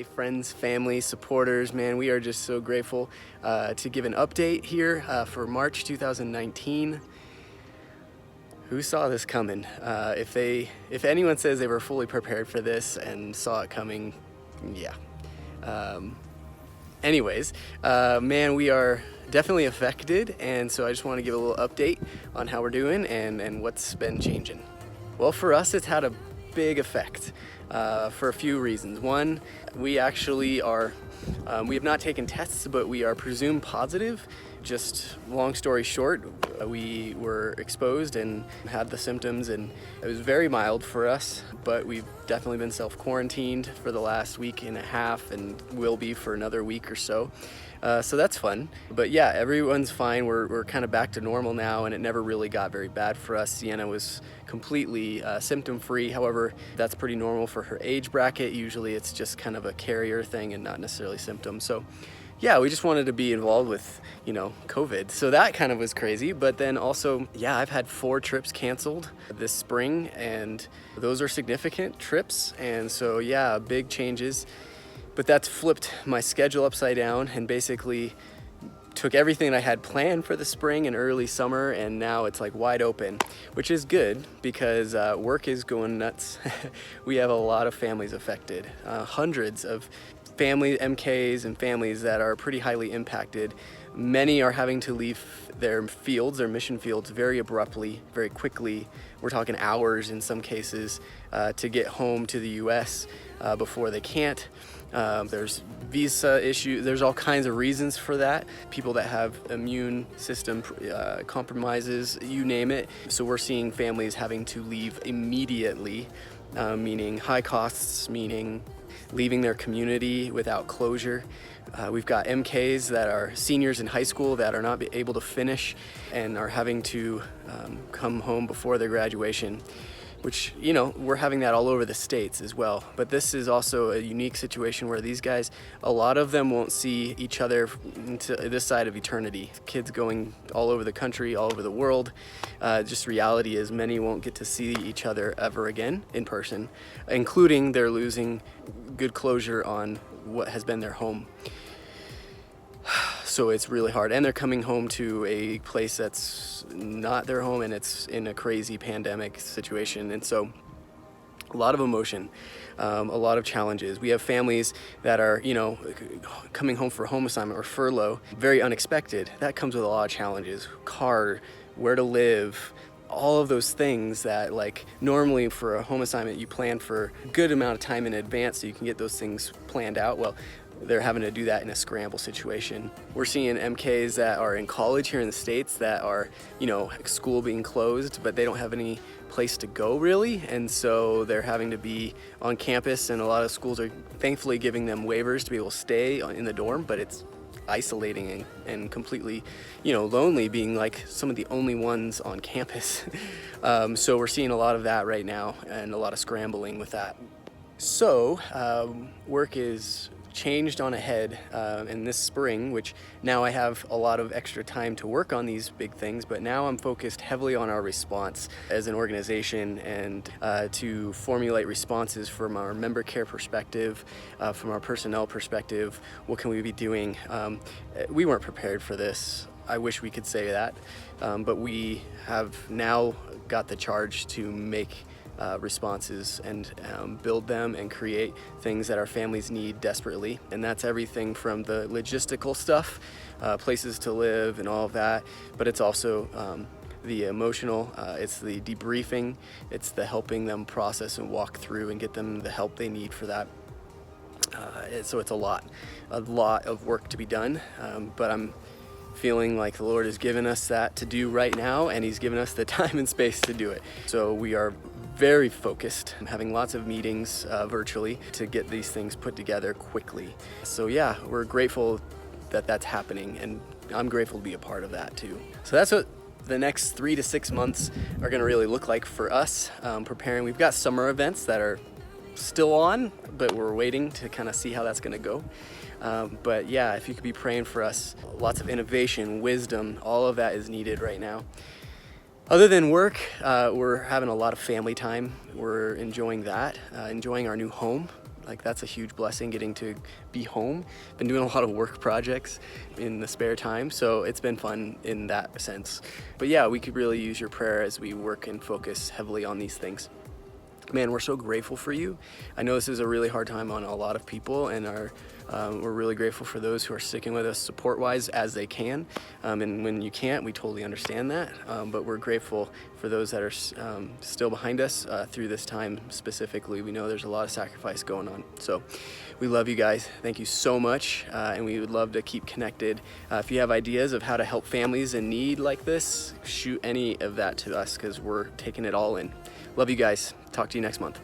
Hey friends, family, supporters, man, we are just so grateful to give an update here for March 2019. Who saw this coming? If anyone says they were fully prepared for this and saw it coming, yeah. Anyways, man, we are definitely affected, and so I just want to give a little update on how we're doing and what's been changing. Well, for us, it's had a big effect for a few reasons. One, we actually are, we have not taken tests, but we are presumed positive. Just long story short, we were exposed and had the symptoms, and it was very mild for us, but we've definitely been self-quarantined for the last week and a half and will be for another week or so. So that's fun. But yeah, everyone's fine. We're kind of back to normal now, and it never really got very bad for us. Sienna was completely symptom-free. However, that's pretty normal for her age bracket. Usually it's just kind of a carrier thing and not necessarily symptoms. So yeah, we just wanted to be involved with, COVID. So that kind of was crazy. But then also, yeah, I've had 4 trips canceled this spring, and those are significant trips. And so yeah, big changes. But that's flipped my schedule upside down and basically took everything I had planned for the spring and early summer, and now it's like wide open, which is good because work is going nuts. We have a lot of families affected, hundreds of family MKs and families that are pretty highly impacted. Many are having to leave their fields, their mission fields, very abruptly, very quickly. We're talking hours in some cases to get home to the US before they can't. There's visa issues, there's all kinds of reasons for that. People that have immune system compromises, you name it. So we're seeing families having to leave immediately, meaning high costs, meaning leaving their community without closure. We've got MKs that are seniors in high school that are not able to finish and are having to come home before their graduation, which, we're having that all over the States as well. But this is also a unique situation where these guys, a lot of them won't see each other into this side of eternity. Kids going all over the country, all over the world. Just reality is many won't get to see each other ever again in person, including they're losing good closure on what has been their home. So it's really hard, and they're coming home to a place that's not their home, and it's in a crazy pandemic situation. And so a lot of emotion, a lot of challenges. We have families that are, coming home for home assignment or furlough, very unexpected. That comes with a lot of challenges. Car, where to live, all of those things that, like, normally for a home assignment you plan for a good amount of time in advance so you can get those things planned out. Well, they're having to do that in a scramble situation. We're seeing MKs that are in college here in the States that are, school being closed, but they don't have any place to go really. And so they're having to be on campus, and a lot of schools are thankfully giving them waivers to be able to stay in the dorm, but it's isolating and completely, lonely, being like some of the only ones on campus. So we're seeing a lot of that right now and a lot of scrambling with that. So work is changed on ahead in this spring, which now I have a lot of extra time to work on these big things, but now I'm focused heavily on our response as an organization and to formulate responses from our member care perspective, from our personnel perspective. What can we be doing? We weren't prepared for this. I wish we could say that, but we have now got the charge to make responses and build them and create things that our families need desperately. And that's everything from the logistical stuff, places to live and all of that, but it's also the emotional, it's the debriefing, it's the helping them process and walk through and get them the help they need for that. So it's a lot of work to be done, but I'm feeling like the Lord has given us that to do right now, and He's given us the time and space to do it. So we are very focused. I'm having lots of meetings virtually to get these things put together quickly. So yeah, we're grateful that that's happening, and I'm grateful to be a part of that too. So that's what the next 3 to 6 months are going to really look like for us. Preparing, we've got summer events that are still on, but we're waiting to kind of see how that's going to go. But yeah, if you could be praying for us, lots of innovation, wisdom, all of that is needed right now. Other than work, we're having a lot of family time. We're enjoying that, enjoying our new home. Like, that's a huge blessing, getting to be home. Been doing a lot of work projects in the spare time, so it's been fun in that sense. But yeah, we could really use your prayer as we work and focus heavily on these things. Man, we're so grateful for you. I know this is a really hard time on a lot of people, and we're really grateful for those who are sticking with us support-wise as they can. And when you can't, we totally understand that. But we're grateful for those that are still behind us through this time specifically. We know there's a lot of sacrifice going on. So we love you guys. Thank you so much. And we would love to keep connected. If you have ideas of how to help families in need like this, shoot any of that to us, because we're taking it all in. Love you guys. Talk to you next month.